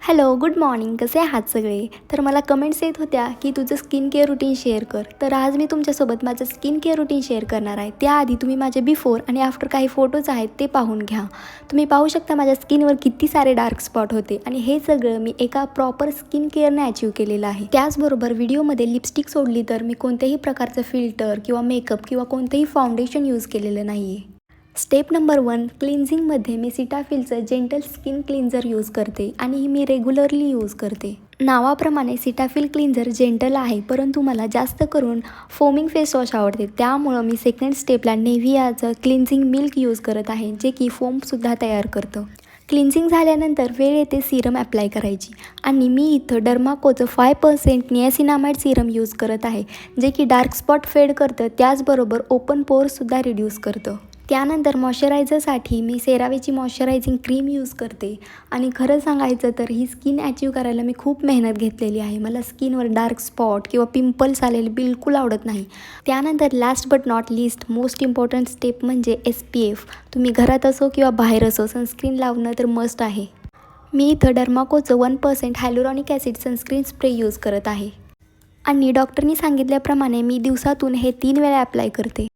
Hello, good morning. कसे आहात सगळे? तर मला कमेंट्स येत होत्या की तुझं स्किन केअर रुटीन शेअर कर. तर आज मी तुमच्यासोबत माझं स्किन केअर रुटीन शेअर करणार आहे. त्याआधी तुम्ही माझे बिफोर आणि आफ्टर काही फोटोज आहेत ते पाहून घ्या. तुम्ही पाहू शकता माझ्या स्किनवर किती सारे डार्क स्पॉट होते आणि हे सगळं मी एका प्रॉपर स्किन केअरने अचीव केलेलं आहे. त्याचबरोबर व्हिडिओमध्ये लिपस्टिक सोडली तर मी कोणत्याही प्रकारचं फिल्टर किंवा मेकअप किंवा कोणतेही फाउंडेशन यूज केलेलं नाही आहे. स्टेप नंबर 1, क्लिन्झिंगमध्ये मी सिटाफिलचं जेंटल स्किन क्लिन्झर यूज करते आणि मी रेग्युलरली यूज करते. नावाप्रमाणे सिटाफिल क्लिन्झर जेंटल आहे, परंतु मला जास्त करून फोमिंग फेस वॉश आवडते. त्यामुळं मी सेकंड स्टेपला नेव्हियाचं क्लिन्झिंग मिल्क यूज करत आहे, जे की फोमसुद्धा तयार करतं. क्लिन्झिंग झाल्यानंतर वेळ येते सिरम ॲप्लाय करायची आणि मी इथं डर्माकोचं 5% नियासिनामाइड सिरम यूज करत आहे, जे की डार्क स्पॉट फेड करतं, त्याचबरोबर ओपन पोअर्ससुद्धा रिड्यूस करतं. त्यानंतर मॉइश्चरायझरसाठी मी सेरावेची मॉइश्चरायझिंग क्रीम यूज करते आणि खरं सांगायचं तर ही स्किन अचीव करायला मी खूप मेहनत घेतलेली आहे. मला स्किनवर डार्क स्पॉट किंवा पिंपल्स आलेले बिलकुल आवडत नाही. त्यानंतर last but not list most important step म्हणजे SPF. तुम्ही घरात असो किंवा बाहेर असो सनस्क्रीन लावणं तर मस्ट आहे. मी इथं डर्माकोचं 1% हायलुरॉनिक ॲसिड सनस्क्रीन स्प्रे यूज करत आहे आणि डॉक्टरनी सांगितल्याप्रमाणे मी दिवसातून हे 3 वेळा ॲप्लाय करते.